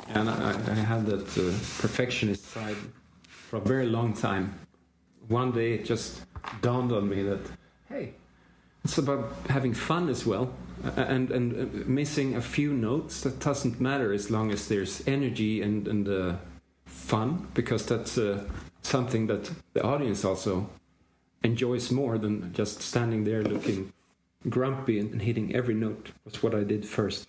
And I had that perfectionist side for a very long time. One day it just dawned on me that, hey, it's about having fun as well. And missing a few notes, that doesn't matter as long as there's energy and fun, because that's something that the audience also enjoys more than just standing there looking grumpy and hitting every note. That's what I did first.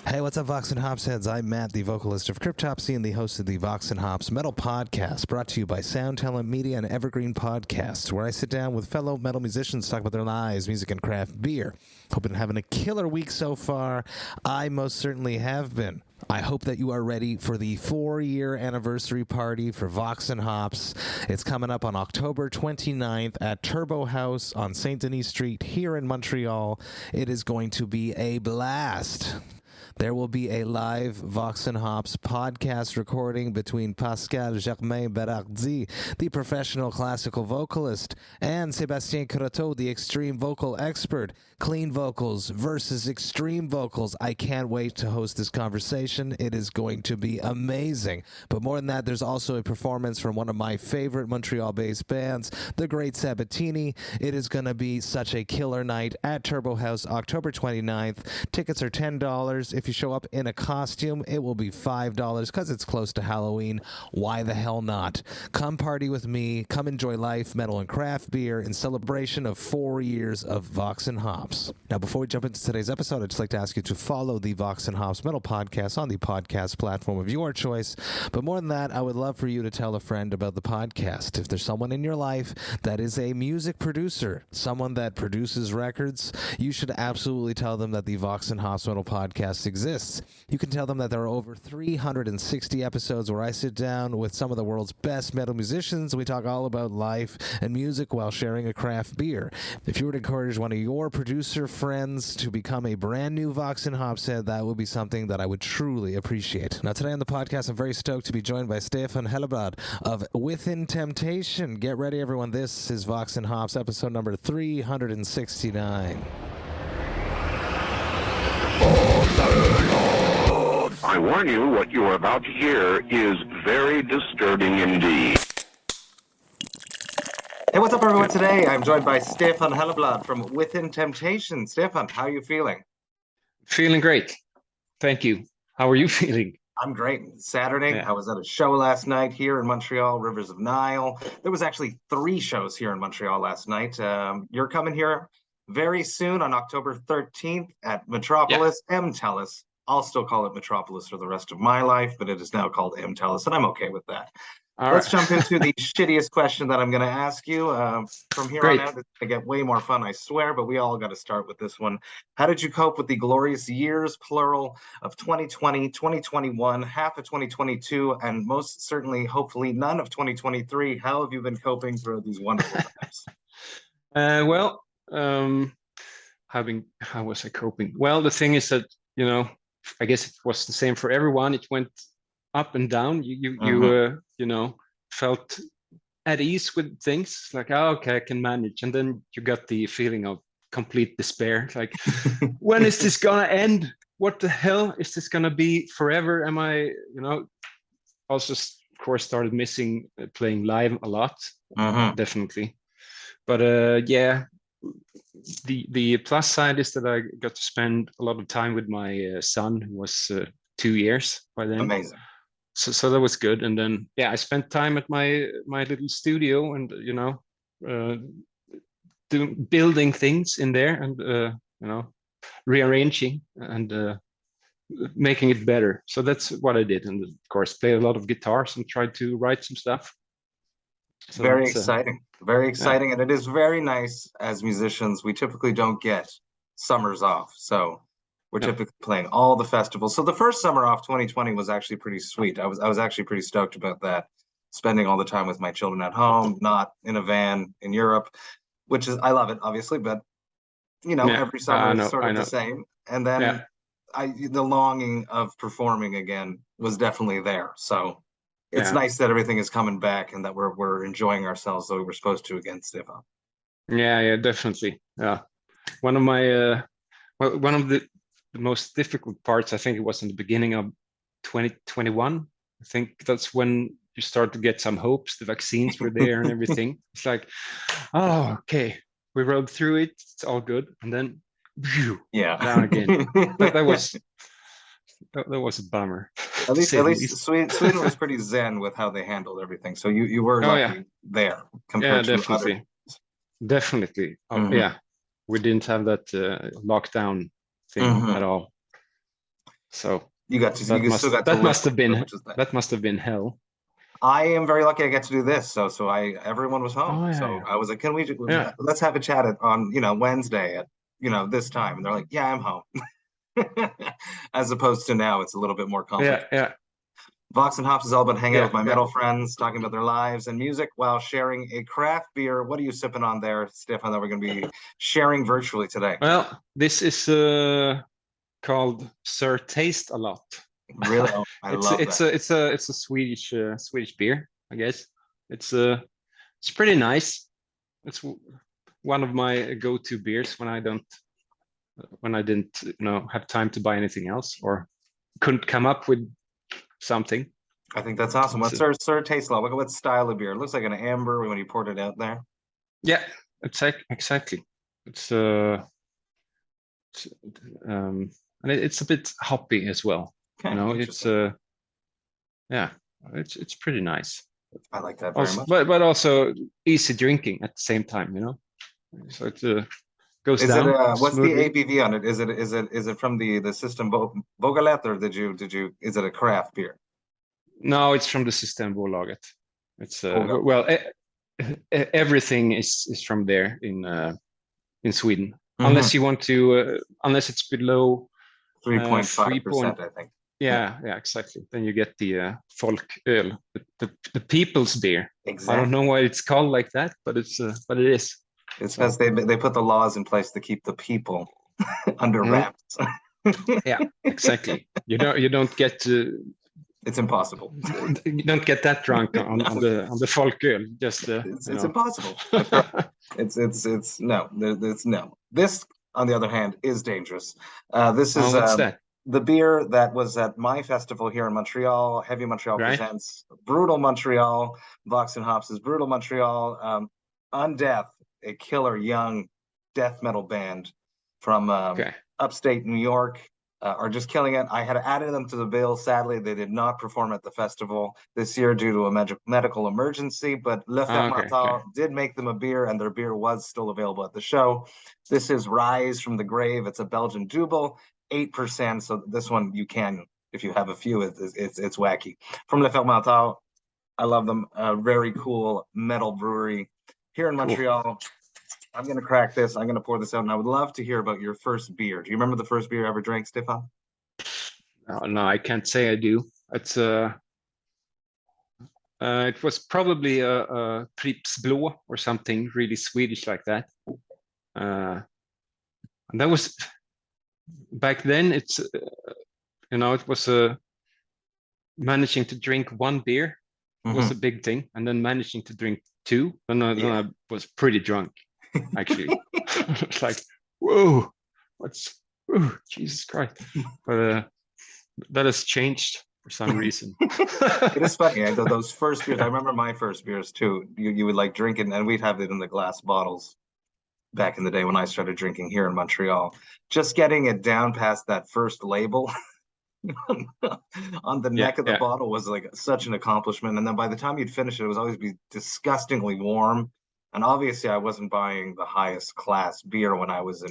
Hey, what's up, Vox and Hops heads? I'm Matt, the vocalist of Cryptopsy and the host of the Vox and Hops Metal Podcast, brought to you by Sound Talent Media and Evergreen Podcasts, where I sit down with fellow metal musicians to talk about their lives, music, and craft beer. Hoping to having a killer week so far. I most certainly have been. I hope that you are ready for the 4-year anniversary party for Vox and Hops. It's coming up on October 29th at Turbo House on St. Denis Street here in Montreal. It is going to be a blast. There will be a live Vox and Hops podcast recording between Pascal Germain Berardi, the professional classical vocalist, and Sébastien Croteau, the extreme vocal expert. Clean vocals versus extreme vocals. I can't wait to host this conversation. It is going to be amazing. But more than that, there's also a performance from one of my favorite Montreal-based bands, the Great Sabatini. It is going to be such a killer night at Turbo House, October 29th. Tickets are $10. If you show up in a costume, it will be $5 because it's close to Halloween. Why the hell not? Come party with me. Come enjoy life, metal, and craft beer in celebration of 4 years of Vox and Hops. Now, before we jump into today's episode, I'd just like to ask you to follow the Vox and Hops Metal Podcast on the podcast platform of your choice. But more than that, I would love for you to tell a friend about the podcast. If there's someone in your life that is a music producer, someone that produces records, you should absolutely tell them that the Vox and Hops Metal Podcast exists. You can tell them that there are over 360 episodes where I sit down with some of the world's best metal musicians. We talk all about life and music while sharing a craft beer. If you were to encourage one of your producer friends to become a brand new Vox and Hops head, that would be something that I would truly appreciate. Now, today on the podcast, I'm very stoked to be joined by Stefan Helleblad of Within Temptation. Get ready, everyone. This is Vox and Hops, episode number 369. I warn you, what you are about to hear is very disturbing indeed. Hey, what's up, everyone? Today, I'm joined by Stefan Helleblad from Within Temptation. Stefan, how are you feeling? Feeling great. Thank you. How are you feeling? I'm great. Saturday, Yeah. I was at a show last night here in Montreal, Rivers of Nile. There was actually 3 shows here in Montreal last night. You're coming here very soon on October 13th at Metropolis MTELUS. I'll still call it Metropolis for the rest of my life, but it is now called MTELUS, and I'm okay with that. Let's jump into the shittiest question that I'm going to ask you. From here on out, it's going to get way more fun, I swear, but we all got to start with this one. How did you cope with the glorious years, plural, of 2020, 2021, half of 2022, and most certainly, hopefully, none of 2023? How have you been coping through these wonderful times? How was I coping? Well, the thing is that, I guess it was the same for everyone. It went up and down. You felt at ease with things, like, oh, okay, I can manage. And then you got the feeling of complete despair. Like, when is this gonna end? What the hell is this gonna be forever? Am I, also, of course, started missing playing live a lot, definitely. But the plus side is that I got to spend a lot of time with my son, who was 2 years by then. Amazing. So that was good. And then, I spent time at my little studio and, building things in there and, rearranging and making it better. So that's what I did. And of course, play a lot of guitars and try to write some stuff. So very exciting. Very exciting. And it is very nice as musicians. We typically don't get summers off. So we're typically playing all the festivals. So the first summer off, 2020, was actually pretty sweet. I was actually pretty stoked about that. Spending all the time with my children at home, not in a van in Europe, which is, I love it, obviously, but every summer is sort of the same. And then the longing of performing again was definitely there. So it's nice that everything is coming back and that we're enjoying ourselves the way we're supposed to again, Stefan. Yeah, definitely. Yeah. One of the most difficult parts, I think it was in the beginning of 2021. I think that's when you start to get some hopes. The vaccines were there and everything. It's like, oh, okay, we rode through it. It's all good, and then down again. That was a bummer. At least Sweden was pretty zen with how they handled everything. So you were lucky there compared to definitely. Definitely. Yeah, we didn't have that lockdown thing at all. So that must have been hell. I am very lucky I get to do this. So everyone was home. I was like, can we let's have a chat on Wednesday at this time, and they're like, yeah, I'm home. As opposed to now, it's a little bit more complicated. Yeah. Vox and Hops is all about hanging out with my metal friends, talking about their lives and music while sharing a craft beer. What are you sipping on there, Stefan, that we're going to be sharing virtually today? Well, this is called Sir Taste a Lot. Really? Oh, I love that. It's a Swedish beer, I guess. It's pretty nice. It's one of my go-to beers when I didn't have time to buy anything else or couldn't come up with something. I think that's awesome. What's Sir Taste Law? Look at what style of beer. It looks like an amber when you poured it out there. Yeah, exactly. It's and it's a bit hoppy as well. Okay, it's pretty nice. I like that very much. But also easy drinking at the same time, So it goes down. What's the ABV on it? Is it from the system Bolaget, or is it a craft beer? No, it's from the system Bolaget. It's everything is from there in Sweden, unless you want to, unless it's below 3.5%, I think. Yeah, exactly. Then you get the folköl, the people's beer. Exactly. I don't know why it's called like that, but it is. It's because they put the laws in place to keep the people under wraps. Yeah, exactly. You don't get to. It's impossible. You don't get that drunk on the folköl. Just it's impossible. It's no. This, on the other hand, is dangerous. This is what's that? The beer that was at my festival here in Montreal. Heavy Montreal presents Brutal Montreal. Vox and Hops is Brutal Montreal. Undeath, a killer young death metal band from upstate New York, are just killing it. I had added them to the bill. Sadly, they did not perform at the festival this year due to a medical emergency, but Le Fermentor did make them a beer, and their beer was still available at the show. This is Rise from the Grave. It's a Belgian Dubbel, 8%. So this one you can, if you have a few, it's wacky. From Le Fermentor, I love them. A very cool metal brewery here in Montreal. I'm going to crack this. I'm going to pour this out, and I would love to hear about your first beer. Do you remember the first beer you ever drank, Stefan? No, I can't say I do. It's it was probably a Pripps Blå or something really Swedish like that. And that was back then. It's it was managing to drink one beer was a big thing, and then managing to drink two. Then I was pretty drunk. Actually, it's like, whoa, Jesus Christ! But that has changed for some reason. It is funny. Those first beers, I remember my first beers too. You would like drink it, and we'd have it in the glass bottles back in the day when I started drinking here in Montreal. Just getting it down past that first label on the neck of the bottle was like such an accomplishment. And then by the time you'd finish it, it was always be disgustingly warm. And obviously, I wasn't buying the highest class beer when I was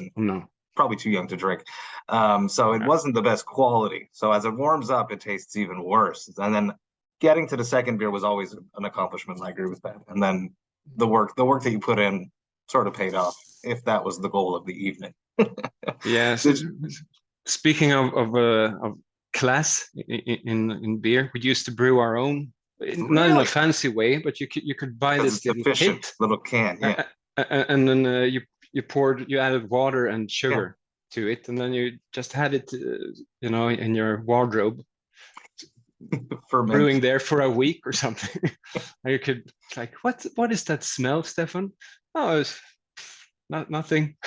probably too young to drink. So it wasn't the best quality. So as it warms up, it tastes even worse. And then getting to the second beer was always an accomplishment. I agree with that. And then the work that you put in sort of paid off, if that was the goal of the evening. Yes. Speaking of class in beer, we used to brew our own. Not in a fancy way, but you could buy this little can, and then you added water and sugar to it, and then you just had it, in your wardrobe, brewing there for a week or something. And you could what is that smell, Stefan? Oh, it's nothing.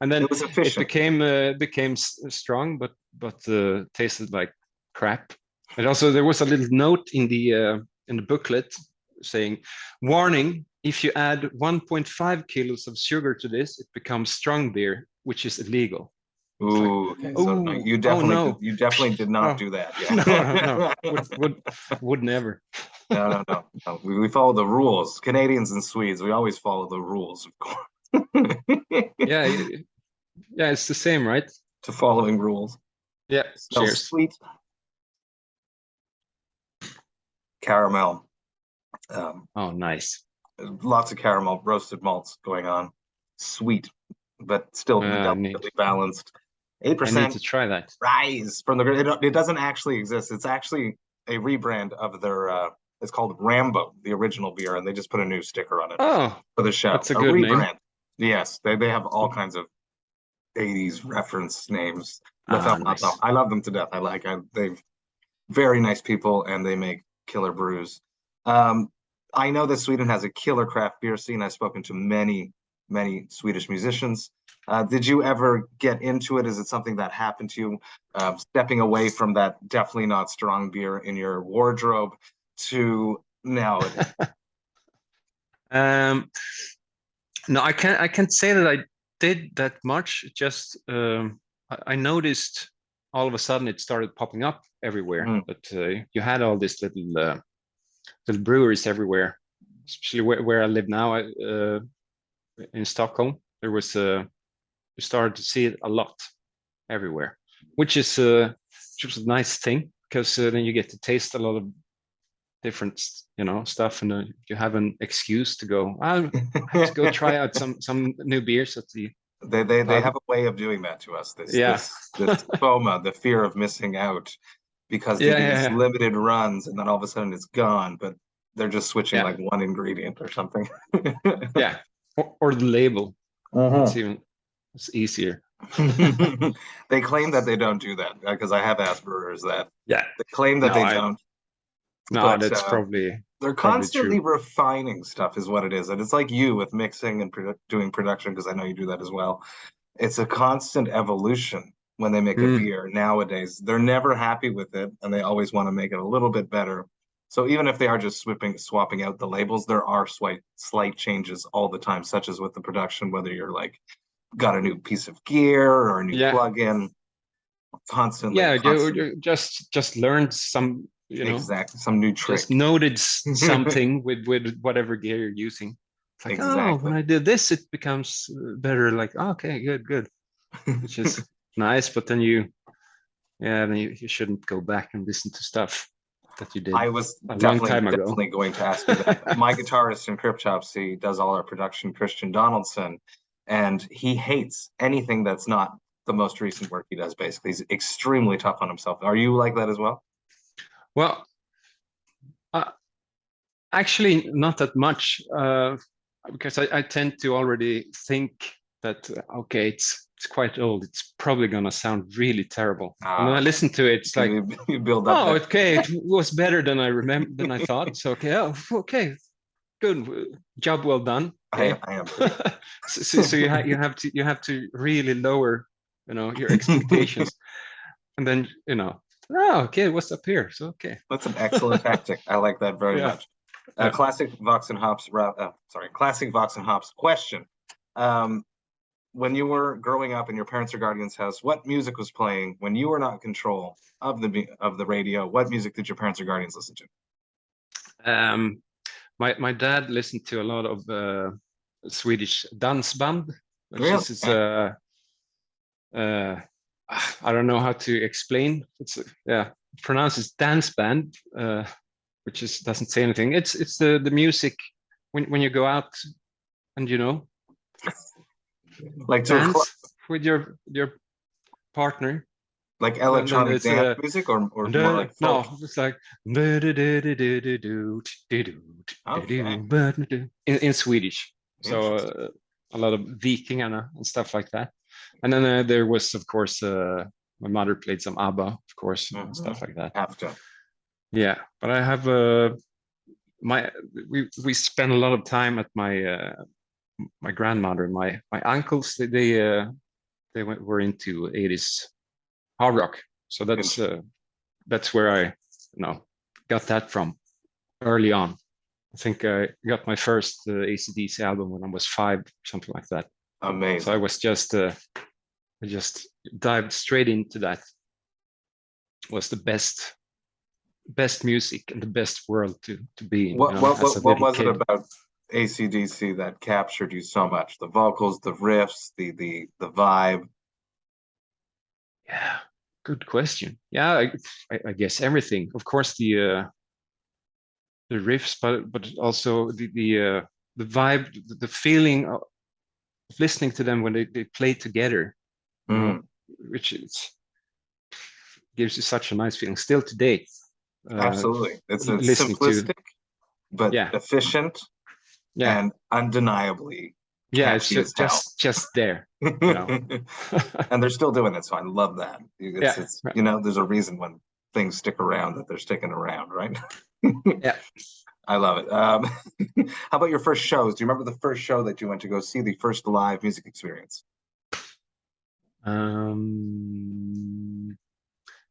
And then it became strong, but tasted like crap. And also there was a little note in the booklet saying, warning, if you add 1.5 kilos of sugar to this, it becomes strong beer, which is illegal. Ooh, okay. So no, you definitely did not do that. Yeah. No. Would never. No. We follow the rules. Canadians and Swedes, we always follow the rules, of course. Yeah, it's the same, right? To following rules. Yeah. Cheers. Sweet caramel. Oh, nice. Lots of caramel, roasted malts going on. Sweet, but still delicately balanced. 8%. I need to try that. Rise from it doesn't actually exist. It's actually a rebrand of their it's called Rambo, the original beer, and they just put a new sticker on it for the show. That's a good name. Yes, they have all kinds of 80s reference names. Nice. I love them to death. They've very nice people, and they make killer brews. I know that Sweden has a killer craft beer scene. I've spoken to many Swedish musicians. Did you ever get into it? Is it something that happened to you, stepping away from that definitely not strong beer in your wardrobe to now? No, I can't say that I did that much. Just I noticed all of a sudden it started popping up everywhere. But you had all these little breweries everywhere, especially where I live now. In Stockholm, there was you started to see it a lot everywhere, which was a nice thing, because then you get to taste a lot of different stuff, and you have an excuse to go. I have to go try out some new beers at the. They have a way of doing that to us. This FOMO, the fear of missing out, because they do these limited runs, and then all of a sudden it's gone, but they're just switching like one ingredient or something. Yeah. Or the label. It's easier. They claim that they don't do that, because I have asked brewers that. Yeah. They claim that they don't. No, but, that's probably. They're constantly refining stuff, is what it is, and it's like you with mixing and doing production, because I know you do that as well. It's a constant evolution when they make a beer nowadays. They're never happy with it, and they always want to make it a little bit better. So even if they are just swapping out the labels, there are slight changes all the time, such as with the production, whether you're like got a new piece of gear or a new plug-in, constantly. Yeah, you just learned some, exactly, some new trick. Just noted something with whatever gear you're using. It's like, exactly. When I do this, it becomes better. Like, okay, good, which is nice. But then you shouldn't go back and listen to stuff that you did. I was definitely going to ask you that. My guitarist in Cryptopsy does all our production, Christian Donaldson, and he hates anything that's not the most recent work he does. Basically, he's extremely tough on himself. Are you like that as well? Well, actually, not that much, because I tend to already think that it's quite old. It's probably gonna sound really terrible. And when I listen to it, it's like you build up. It was better than I thought. So okay, good job, well done. Okay. I am. so you have to really lower, your expectations, and then what's up here? So that's an excellent tactic. I like that very much. Classic Vox and Hops. Classic Vox and Hops question. When you were growing up in your parents' or guardians' house, what music was playing when you were not in control of the radio? What music did your parents or guardians listen to? My dad listened to a lot of Swedish dansband, which is I don't know how to explain. It's pronounces dance band, which doesn't say anything. It's the music when you go out and like dance with your partner, like electronic dance music, or more like folk? No, it's like in Swedish. So a lot of Vikingarna and stuff like that. And then there was, of course, my mother played some ABBA, of course, and stuff like that. After. Yeah, but I have we spent a lot of time at my grandmother and my uncles. They were into 80s hard rock, so that's where I got that from early on. I think I got my first AC/DC album when I was 5, something like that. Amazing. So I was just I just dived straight into that. It was the best music and the best world to be in. What was it kid. about AC/DC that captured you so much? The vocals, the riffs, the vibe. Yeah, good question. Yeah, I guess everything. Of course, the riffs, but also the vibe, the feeling of listening to them when they play together, which gives you such a nice feeling still today. Absolutely, it's simplistic, but efficient, and undeniably it's just there. And they're still doing it, so I love that. It's there's a reason when things stick around that they're sticking around, right? Yeah, I love it. How about your first shows? Do you remember the first show that you went to go see, the first live music experience?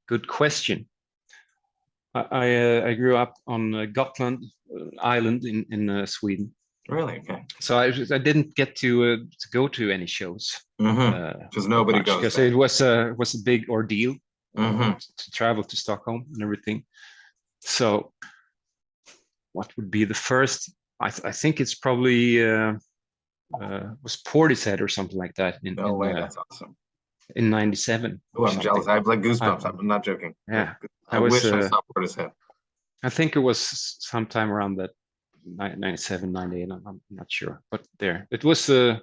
Good question. I grew up on Gotland Island in Sweden. Really? Okay. So I didn't get to go to any shows because nobody goes. Because it was a big ordeal to travel to Stockholm and everything. So, what would be the first? I think it's probably was Portishead or something like that. No way, that's awesome. In '97. Oh, I'm jealous. I have like goosebumps. I'm not joking. Yeah, I wish I saw Portishead. I think it was sometime around that 97, 98. I'm not sure, but there it was. I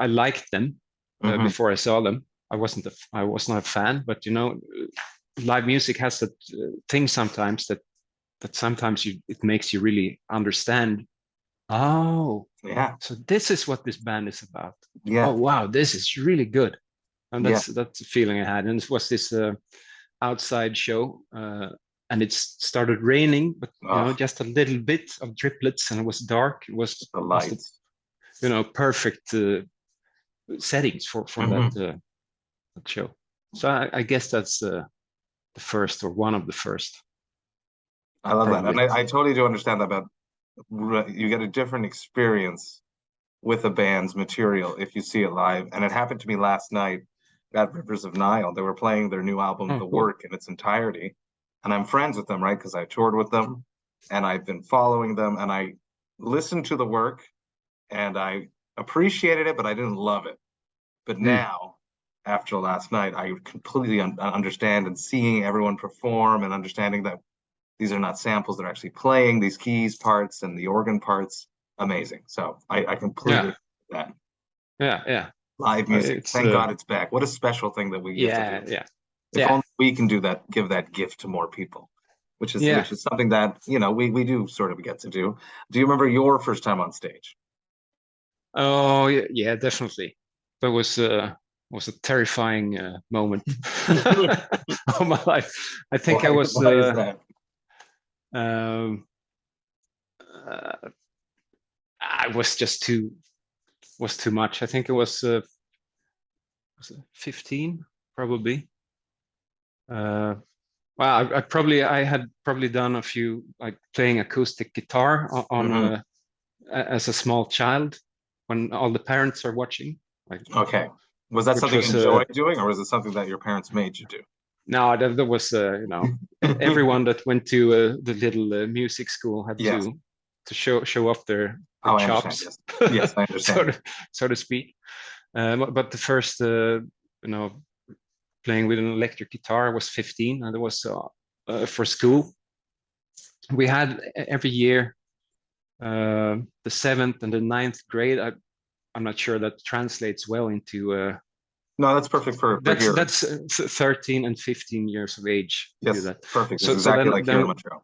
liked them before I saw them. I was not a fan, but live music has that thing sometimes that sometimes it makes you really understand. Oh, yeah. So this is what this band is about. Yeah. Oh wow, this is really good. And that's the feeling I had. And it was this outside show, and it started raining, but just a little bit of driplets, and it was dark. It was the lights. Perfect settings for that show. So I guess that's the first, or one of the first. I love that, and I totally do understand that. But you get a different experience with a band's material if you see it live. And it happened to me last night at Rivers of Nile. They were playing their new album, The Work, in its entirety, and I'm friends with them, right? Because I toured with them, and I've been following them, and I listened to The Work, and I appreciated it, but I didn't love it. But now, after last night, I completely understand, and seeing everyone perform and understanding that these are not samples, they're actually playing these keys parts and the organ parts. Amazing. So I completely that. Yeah. Live music. Thank God it's back. What a special thing that we get to do. If only we can do that, give that gift to more people, which is something that we do sort of get to do. Do you remember your first time on stage? Oh yeah, definitely. That was a terrifying moment of my life. I think I was. Why is that? I was just too much. I think it was 15 probably. Well, I had probably done a few, like playing acoustic guitar on as a small child when all the parents are watching. Okay, was that something you enjoyed doing, or was it something that your parents made you do? No, there was everyone that went to the little music school had to show off their chops. Yes, I understand. so to speak. But the first, playing with an electric guitar, I was 15, and it was for school. We had every year the 7th and the 9th grade. I'm not sure that translates well into. No, that's perfect for here. That's 13 and 15 years of age. Yes, that. Perfect. So exactly like here in Montreal.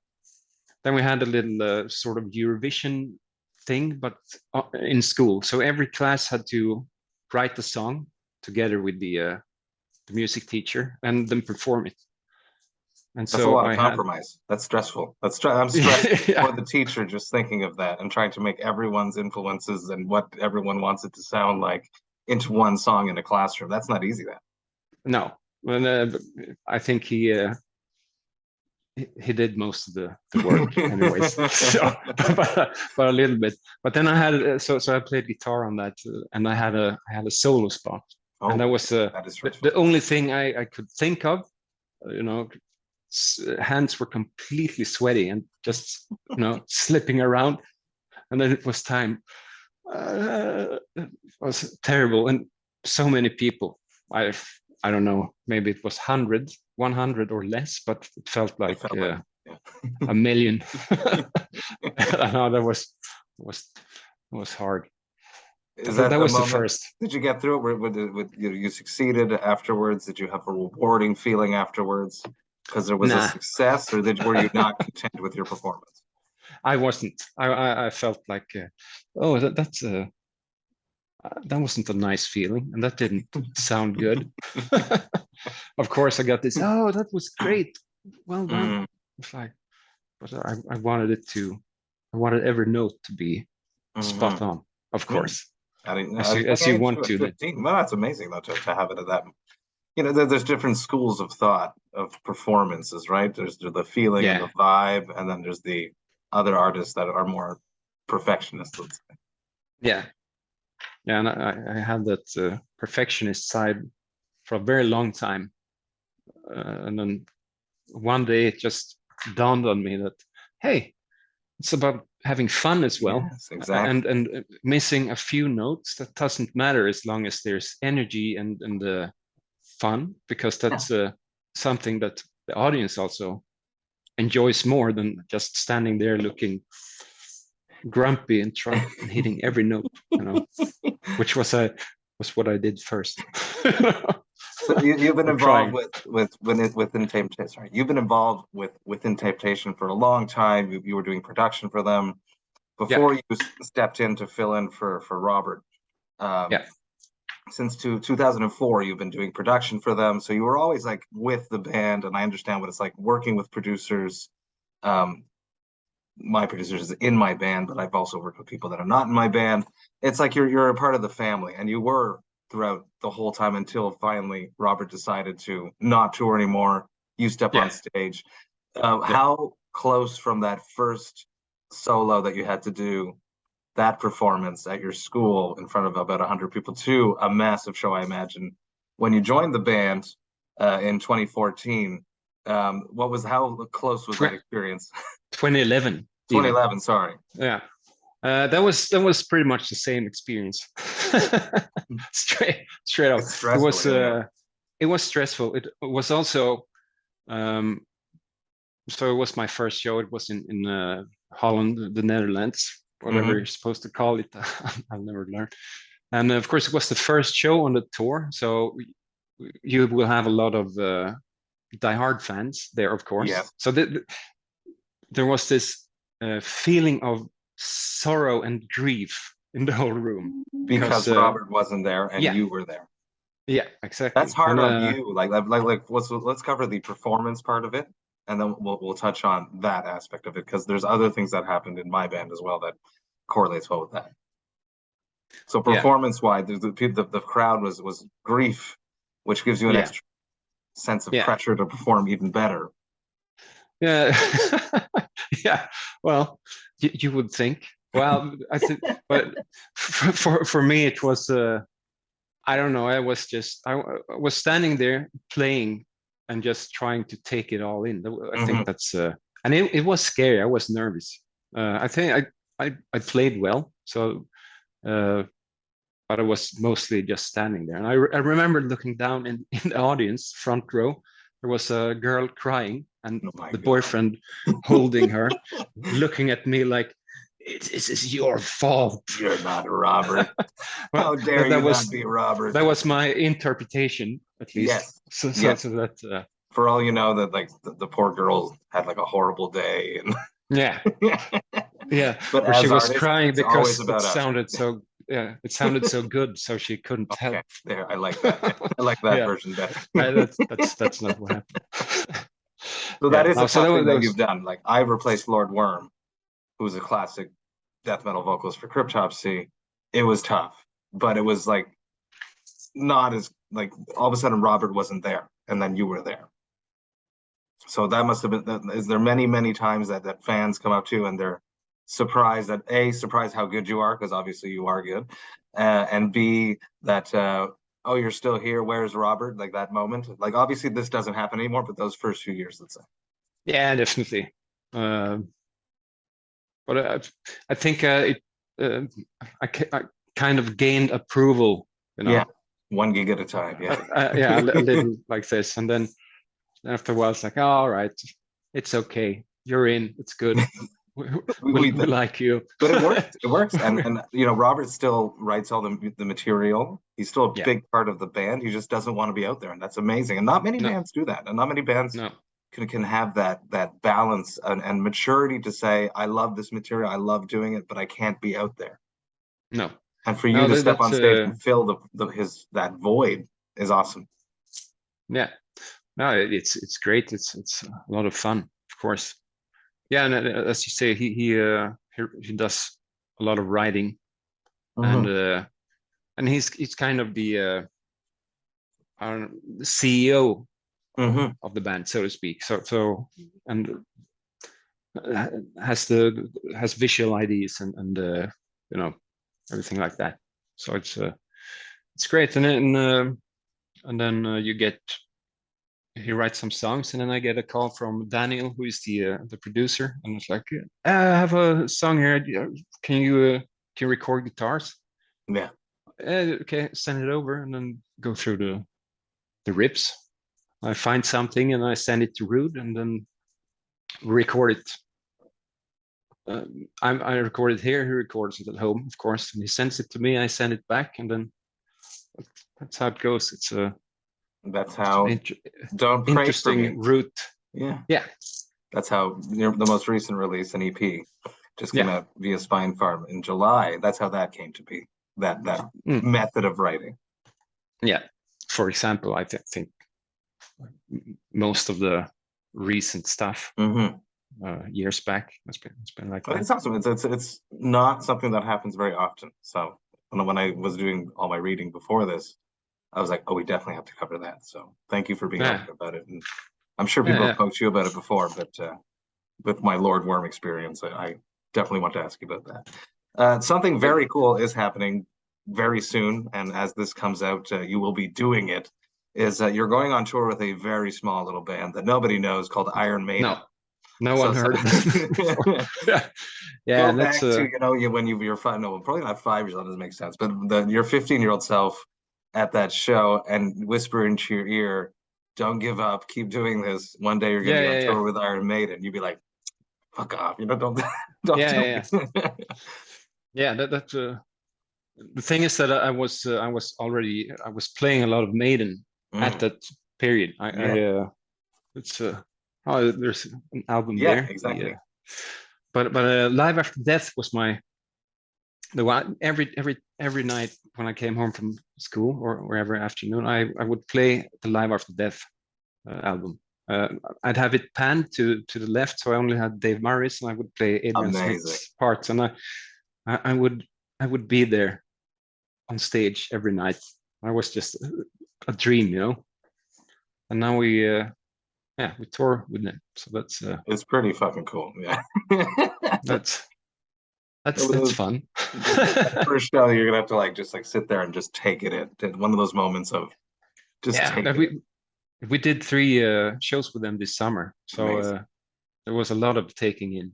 Then we had a little sort of Eurovision thing, but in school. So every class had to write a song together with the music teacher and then perform it. And that's a lot of compromise. That's stressful. I'm stressed for the teacher just thinking of that and trying to make everyone's influences and what everyone wants it to sound like into one song in a classroom. That's not easy then. No. Well, I think he he did most of the work anyways. So, but a little bit. But then I had so I played guitar on that, and I had a solo spot, and that was the only thing I could think of. Hands were completely sweaty and just slipping around, and then it was time. It was terrible, and so many people. I don't know, maybe it was 100 or less, but it felt like a million. I know that was hard. That was the first. Did you get through it? You succeeded afterwards? Did you have a rewarding feeling afterwards because there was a success, or were you not content with your performance? I wasn't. I felt like, that wasn't a nice feeling, and that didn't sound good. Of course, I got this. Oh, that was great. Well done. It's like, but I wanted every note to be spot on. Of course, as you want to. 15. Well, that's amazing though to have it at that. There's different schools of thought of performances, right? There's the feeling and the vibe, and then there's the other artists that are more perfectionists, let's say. Yeah, and I had that perfectionist side for a very long time, and then one day it just dawned on me that, hey, it's about having fun as well. Yes, exactly. And missing a few notes, that doesn't matter as long as there's energy and fun, because that's something that the audience also enjoys more than just standing there looking grumpy and hitting every note, which was what I did first. So you've been involved within Temptation. Sorry, you've been involved within Temptation for a long time. You were doing production for them before you stepped in to fill in for Robert. Since 2004, you've been doing production for them. So you were always like with the band, and I understand what it's like working with producers. My producers in my band, but I've also worked with people that are not in my band. It's like you're a part of the family, and you were throughout the whole time until finally Robert decided to not tour anymore. You stepped on stage. How close from that first solo that you had to do, that performance at your school in front of about 100 people, to a massive show, I imagine, when you joined the band in 2014? How close was that experience? 2011. 2011, sorry. Yeah. That was pretty much the same experience. straight up. It was stressful. It was also so it was my first show. It was in Holland, the Netherlands, whatever you're supposed to call it. I'll never learn. And of course, it was the first show on the tour, so you will have a lot of diehard fans there, of course. Yes. So there was this feeling of sorrow and grief in the whole room because Robert wasn't there and you were there. Yeah, exactly. That's hard on you. Like let's cover the performance part of it, and then we'll touch on that aspect of it, because there's other things that happened in my band as well that correlates well with that. So performance-wise, the crowd was grief, which gives you an extra sense of pressure to perform even better. Yeah, yeah. Well, you would think. Well, I think, but for me, it was. I don't know. I was standing there playing and just trying to take it all in. I think that's. And it was scary. I was nervous. I think I played well. So. But I was mostly just standing there. And I remember looking down in the audience, front row, there was a girl crying, and the boyfriend holding her, looking at me like, this is your fault. You're not Robert. How dare you not be Robert? That was my interpretation, at least. Yes. So that, for all you know, that like the poor girl had like a horrible day. And yeah. But she was artists, crying because it sounded so. Yeah, it sounded so good, so she couldn't help. There, I like that. I like that version better. That's not what happened. So that is a tough thing that you've done. Like, I replaced Lord Worm, who's a classic death metal vocalist for Cryptopsy. It was tough, but it was like not as like all of a sudden Robert wasn't there, and then you were there. So that must have been. Is there many times that fans come up to you and they're surprised surprised how good you are, because obviously you are good, and B, that oh, you're still here, where's Robert? Like that moment. Like obviously this doesn't happen anymore, but those first few years, let's say. Yeah, definitely. But I think I kind of gained approval, you know. Yeah, 1 gig at a time. Yeah. Yeah, a little like this, and then after a while, it's like, oh, all right, it's okay, you're in, it's good. We like you. But it works. It works, and you know, Robert still writes all the material. He's still a big part of the band. He just doesn't want to be out there, and that's amazing. And not many bands do that, and not many bands can have that balance and maturity to say, I love this material, I love doing it, but I can't be out there. No. And for you to step on stage and fill that void is awesome. Yeah. No, it's great. It's a lot of fun, of course. Yeah, and as you say, he does a lot of writing, and he's kind of the CEO of the band, so to speak. So and has visual ideas and you know, everything like that. So it's great, and then you get. He writes some songs, and then I get a call from Daniel, who is the producer, and it's like, I have a song here. Can you record guitars? Yeah. Okay, send it over, and then go through the rips. I find something, and I send it to Rude, and then record it. I record it here. He records it at home, of course, and he sends it to me. I send it back, and then that's how it goes. It's a That's how Don't Pray interesting For Me. route. Yeah. That's how the most recent release, an EP, just came out via Spine Farm in July. That's how that came to be. That method of writing. Yeah. For example, I think most of the recent stuff years back, it's been like that. It's awesome. It's not something that happens very often. So when I was doing all my reading before this, I was like, oh, we definitely have to cover that. So thank you for being open about it. And I'm sure people have talked to you about it before, but with my Lord Worm experience, I definitely want to ask you about that. Something very cool is happening very soon. And as this comes out, you will be doing it. Is you're going on tour with a very small little band that nobody knows called Iron Maiden. No one heard of it. Go back to, you know, when you're 5, no, probably not 5 years old, doesn't make sense, but your 15-year-old self at that show and whisper into your ear, don't give up, keep doing this. One day you're gonna be on tour with Iron Maiden. You'd be like, fuck off, you know, don't do it. Yeah, that's the thing is that I was playing a lot of Maiden at that period. There's an album there. Exactly. But Live After Death was the one. Every night when I came home from school or every afternoon, I would play the Live After Death album. I'd have it panned to the left, so I only had Dave Murray's, and I would play Adrian Smith's parts, and I would be there on stage every night. I was just a dream, you know. And now we tour with them, so that's it's pretty fucking cool. Yeah. that's fun. First show, you're gonna have to just sit there and just take it in. One of those moments of just take it. We did 3 shows with them this summer, so there was a lot of taking in.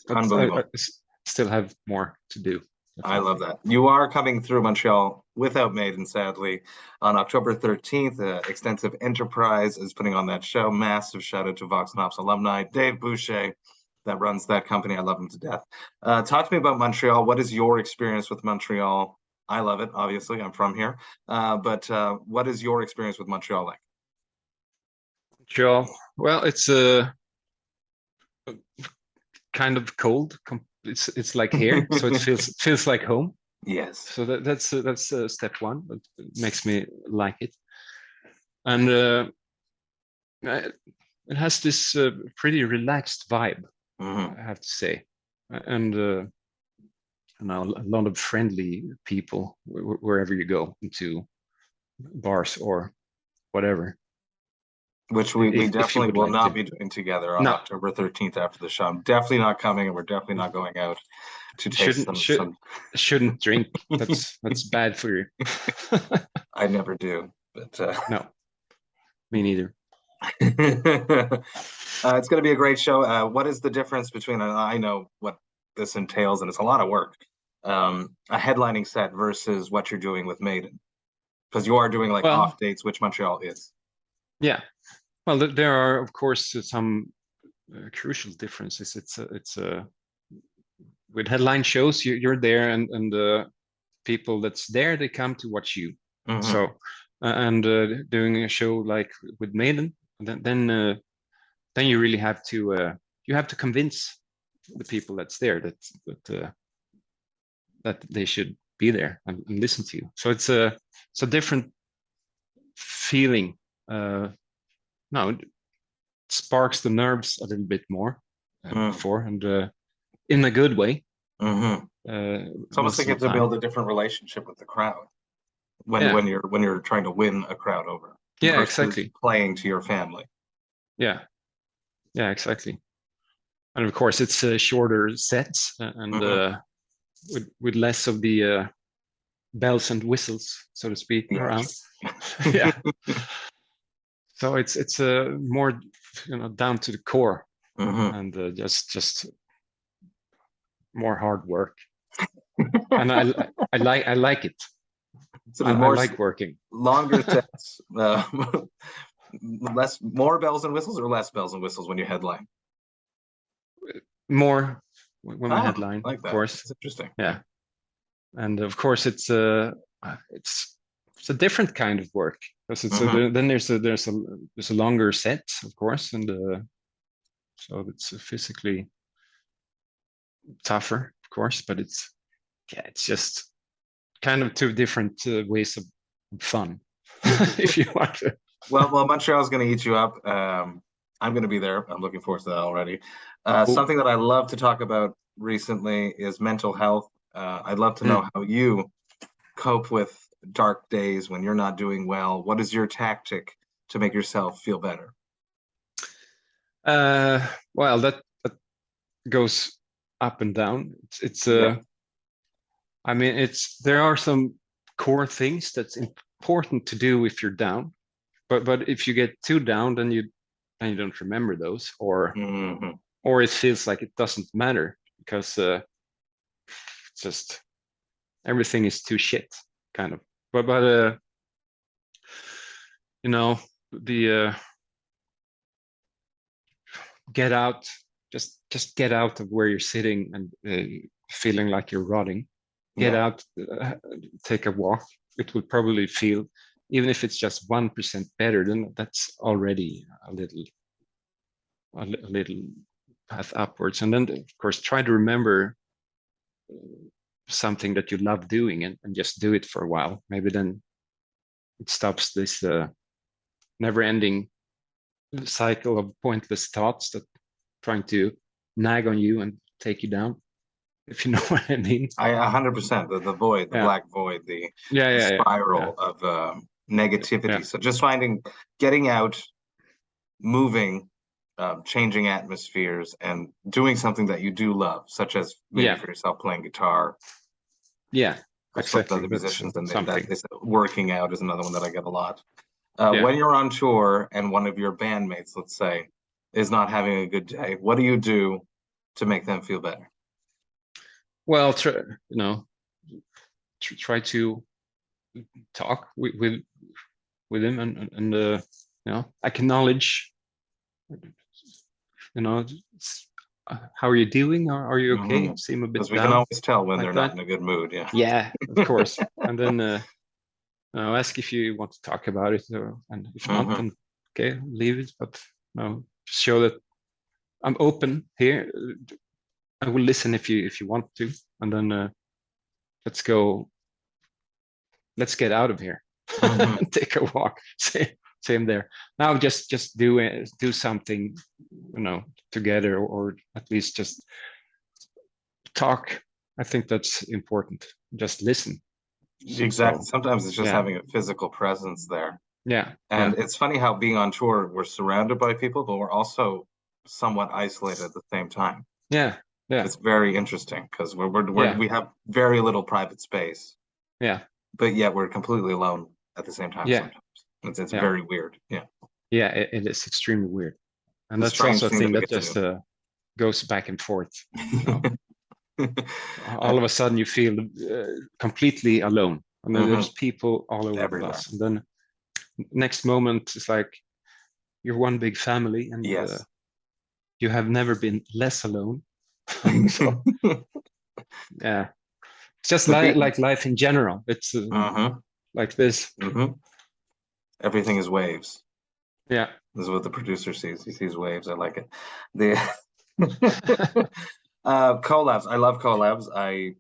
Unbelievable. I still have more to do. I love that. You are coming through Montreal without Maiden, sadly, on October 13th. Extensive Enterprise is putting on that show. Massive shout out to VOX&HOPS alumni, Dave Boucher, that runs that company. I love him to death. Talk to me about Montreal. What is your experience with Montreal? I love it, obviously. I'm from here. But what is your experience with Montreal like? Montreal, well, it's kind of cold. It's like here, so it feels like home. Yes. So that's step one. That makes me like it, and it has this pretty relaxed vibe. I have to say, and a lot of friendly people wherever you go, into bars or whatever. Which we if you definitely would will like not to. be doing together on No, October 13th after the show. I'm definitely not coming, and we're definitely not going out to taste some. Shouldn't drink. That's bad for you. I never do, but No, me neither. It's going to be a great show. What is the difference between, and I know what this entails, and it's a lot of work, a headlining set versus what you're doing with Maiden? Because you are doing like Well, off dates, which Montreal is. Yeah. Well, there are, of course, some crucial differences. It's with headline shows, you're there, and the people that's there, they come to watch you. Mhm. So, and doing a show like with Maiden, then you really have to convince the people that's there that they should be there and listen to you. So it's a different feeling. No, it sparks the nerves a little bit more before, and in a good way. It's almost like you have to build a different relationship with the crowd when you're trying to win a crowd over. Yeah, exactly. Playing to your family. Yeah, exactly. And of course, it's shorter sets and with less of the bells and whistles, so to speak, around. Yeah. So it's more down to the core, and just more hard work. And I like it. So I like working. Longer sets, more bells and whistles, or less bells and whistles when you headline? More when we headline, like that. Of course. It's interesting. Yeah, and of course it's a different kind of work, because it's then there's a longer set, of course, and so it's physically tougher, of course, but it's just kind of two different ways of fun, if you want to. Well, Montreal's going to eat you up. I'm going to be there. I'm looking forward to that already. Something that I love to talk about recently is mental health. I'd love to know how you cope with dark days when you're not doing well. What is your tactic to make yourself feel better? Well, that goes up and down. I mean, there are some core things that's important to do if you're down, but if you get too down, then you don't remember those, or it feels like it doesn't matter, because just everything is too shit, kind of. But the get out, just get out of where you're sitting and feeling like you're rotting. Get out, take a walk. It will probably feel, even if it's just 1% better, then that's already a little path upwards. And then, of course, try to remember something that you love doing, and just do it for a while. Maybe then it stops this never-ending cycle of pointless thoughts that trying to nag on you and take you down, if you know what I mean. 100%. The void, the black void, the spiral of negativity. So just getting out, moving, changing atmospheres, and doing something that you do love, such as maybe for yourself playing guitar. Yeah, exactly. Other musicians, and working out is another one that I get a lot. When you're on tour and one of your bandmates, let's say, is not having a good day, what do you do to make them feel better? Well, try to talk with him, and acknowledge, how are you doing? Are you okay? You seem a bit down. We can always tell when they're not in a good mood. Yeah, of course. And then ask if you want to talk about it, and if not, then okay, leave it. But show that I'm open here. I will listen if you want to, and then let's go. Let's get out of here. Take a walk. Same there. Now just do something, together, or at least just talk. I think that's important. Just listen. Exactly. Sometimes it's just having a physical presence there. Yeah. And it's funny how being on tour, we're surrounded by people, but we're also somewhat isolated at the same time. Yeah. Yeah. It's very interesting because Yeah. we have very little private space, Yeah. but yet we're completely alone at the same time. Yeah. Sometimes it's Yeah. very weird. Yeah. Yeah. It is extremely weird, and It's a that's strange also a thing thing that we that get to just do. goes back and forth. You know? All of a sudden, you feel completely alone, and then there's people all over Everywhere. the bus, and then next moment it's like you're one big family, and Yes. you have never been less alone. So yeah, it's just like life in general. It's like this. Everything is waves. Yeah. This is what the producer sees. He sees waves. I like it. The collabs. I love collabs. I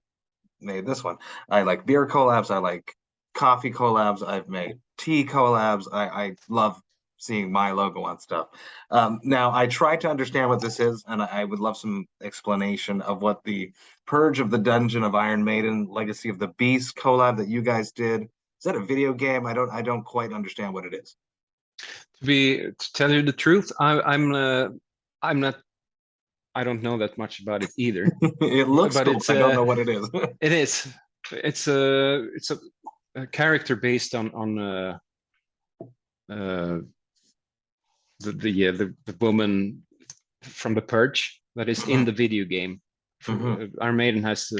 made this one. I like beer collabs. I like coffee collabs. I've made tea collabs. I love seeing my logo on stuff. Now, I tried to understand what this is, and I would love some explanation of what the Purge of the Dungeon of Iron Maiden, Legacy of the Beast collab that you guys did. Is that a video game? I don't quite understand what it is. To tell you the truth, I'm not. I don't know that much about it either. It looks but cool. It's, I don't know what it is. It is. It's a character based on the woman from the Purge that is in the video game. Iron Maiden has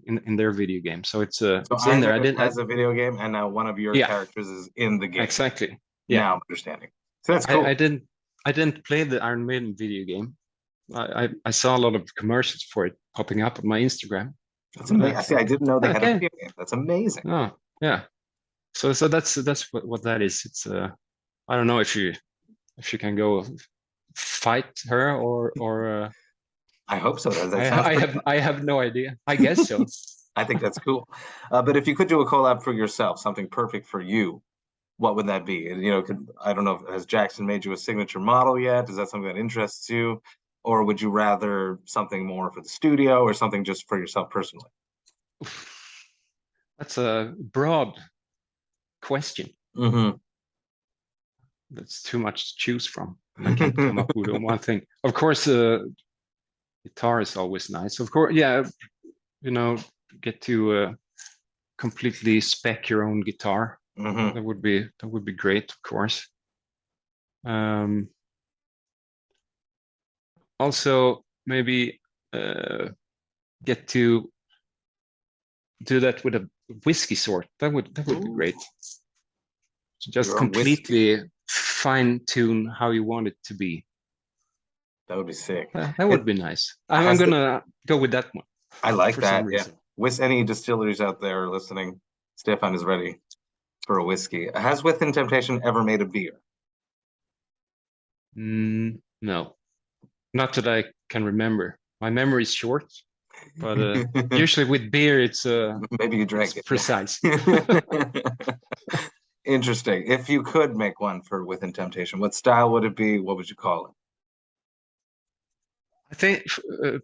in their video game, so it's in there. Has a video game, and now one of your characters is in the game. Exactly. Yeah. Now I'm understanding. So that's cool. I didn't play the Iron Maiden video game. I saw a lot of commercials for it popping up on my Instagram. That's amazing. See, I didn't know they had a video game. That's amazing. Oh, yeah. So that's what that is. It's I don't know if you can go fight her or I hope so. I have no idea. I guess so. I think that's cool. But if you could do a collab for yourself, something perfect for you, what would that be? You know, I don't know, has Jackson made you a signature model yet? Is that something that interests you? Or would you rather something more for the studio or something just for yourself personally? That's a broad question. That's too much to choose from. I can't come up with one thing. Of course, guitar is always nice. Of course, yeah, you know, get to completely spec your own guitar. That would be great, of course. Also, maybe get to do that with a whiskey sort. That would be great. So just completely fine tune how you want it to be. That would be sick. That would be nice. I'm gonna go with that one. I like that. Yeah. With any distilleries out there listening, Stefan is ready for a whiskey. Has Within Temptation ever made a beer? No, not that I can remember. My memory is short, but usually with beer, it's maybe you drank it. Precise. Interesting. If you could make one for Within Temptation, what style would it be? What would you call it? I think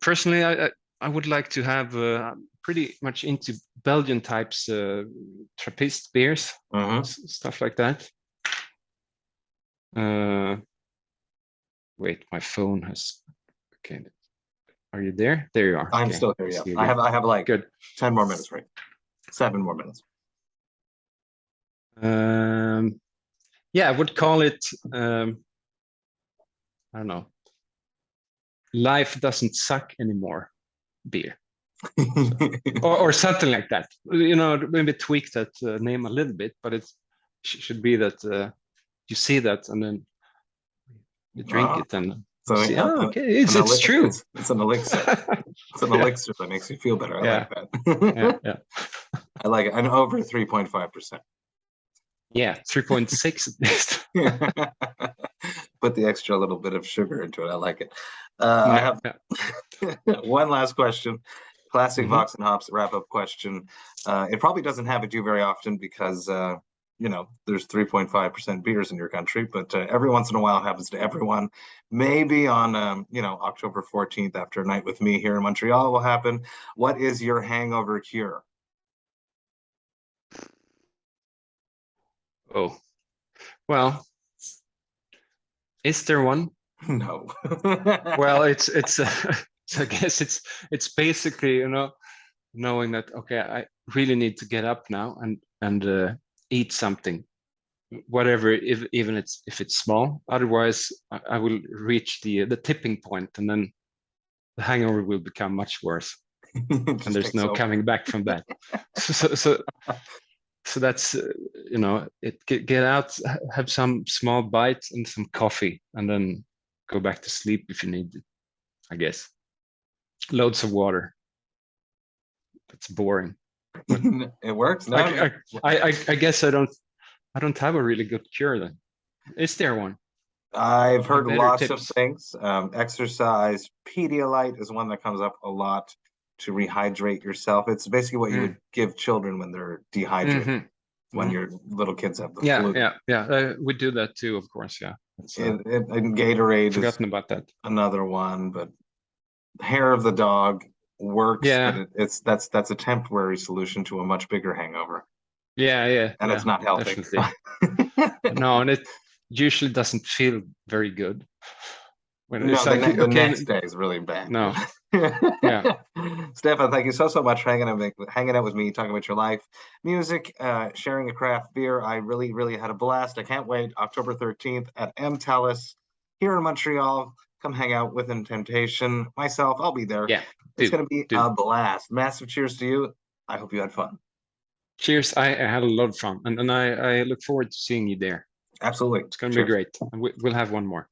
personally, I would like to have pretty much into Belgian types Trappist beers, stuff like that. Wait, my phone has. Okay, are you there? There you are. I'm still here. Yeah, I have like good 10 more minutes, right? 7 more minutes. Yeah, I would call it. I don't know. Life doesn't suck anymore. Beer, or something like that. You know, maybe tweak that name a little bit, but it should be that you see that and then you drink it and see, okay, it's true. It's an elixir. It's an elixir that makes you feel better. I like that. Yeah. I like it. And over 3.5%. Yeah, 3.6 at least. Put the extra little bit of sugar into it. I like it. I have one last question. Classic Vox and Hops wrap-up question. It probably doesn't happen to you very often because you know, there's 3.5% beers in your country, but every once in a while it happens to everyone. Maybe on you know, October 14th after a night with me here in Montreal will happen. What is your hangover cure? Oh, Well, is there one? No. Well, it's so I guess it's basically, knowing that, okay, I really need to get up now and eat something, whatever, even if it's small. Otherwise, I will reach the tipping point, and then the hangover will become much worse, and there's no coming back from that. So that's get out, have some small bites and some coffee, and then go back to sleep if you need it, I guess. Loads of water. That's boring. It works. No, I guess I don't have a really good cure then. Is there one? I've heard lots of tips. things. Exercise, Pedialyte is one that comes up a lot to rehydrate yourself. It's basically what you would give children when they're dehydrated, when your little kids have the flu. Yeah. We do that too, of course. Yeah. And Gatorade Forgotten about that. Another one, but hair of the dog works. Yeah. But that's a temporary solution to a much bigger hangover. Yeah. And it's not healthy. No, and it usually doesn't feel very good. When it's the next day is really bad. No. Yeah. Stefan, thank you so much for hanging out with me, talking about your life, music, sharing a craft beer. I really, really had a blast. I can't wait. October 13th at M. Tallis here in Montreal. Come hang out with Temptation. Myself, I'll be there. Yeah. It's going to be a blast. Massive cheers to you. I hope you had fun. Cheers. I had a lot of fun, and I look forward to seeing you there. Absolutely. It's going to be great. And we'll have one more.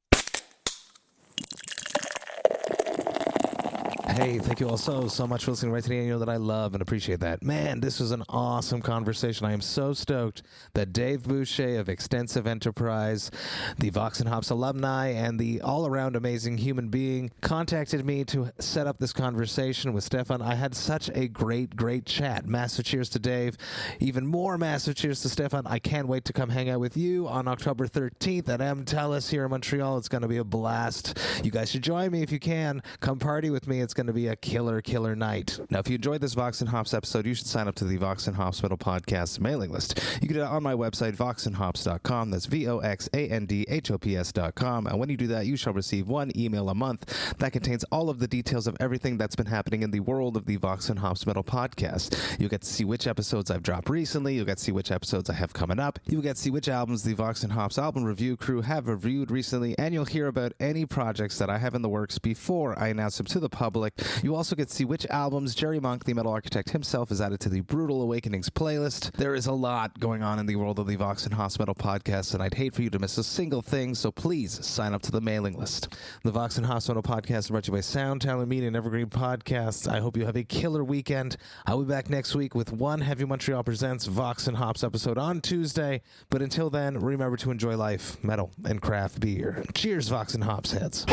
Hey, thank you all so much for listening right today. You know that I love and appreciate that. Man, this was an awesome conversation. I am so stoked that Dave Boucher of Extensive Enterprise, the VOX&HOPS alumni, and the all-around amazing human being contacted me to set up this conversation with Stefan. I had such a great chat. Massive cheers to Dave. Even more massive cheers to Stefan. I can't wait to come hang out with you on October 13th at M. Tallis here in Montreal. It's going to be a blast. You guys should join me if you can. Come party with me. It's going to be a killer night. Now, if you enjoyed this VOX&HOPS episode, you should sign up to the VOX&HOPS Metal Podcast mailing list. You can do that on my website, voxandhops.com. That's VOXANDHOPS.com. And when you do that, you shall receive one email a month that contains all of the details of everything that's been happening in the world of the VOX&HOPS Metal Podcast. You'll get to see which episodes I've dropped recently. You'll get to see which episodes I have coming up. You'll get to see which albums the VOX&HOPS album review crew have reviewed recently. And you'll hear about any projects that I have in the works before I announce them to the public. You also get to see which albums Jerry Monk, the metal architect himself, has added to the Brutal Awakenings playlist. There is a lot going on in the world of the VOX&HOPS Metal Podcast, and I'd hate for you to miss a single thing, so please sign up to the mailing list. The VOX&HOPS Metal Podcast is brought to you by Sound Talent Media and Evergreen Podcasts. I hope you have a killer weekend. I'll be back next week with one Heavy Montreal Presents VOX&HOPS episode on Tuesday, but until then, remember to enjoy life, metal, and craft beer. Cheers, VOX&HOPS heads.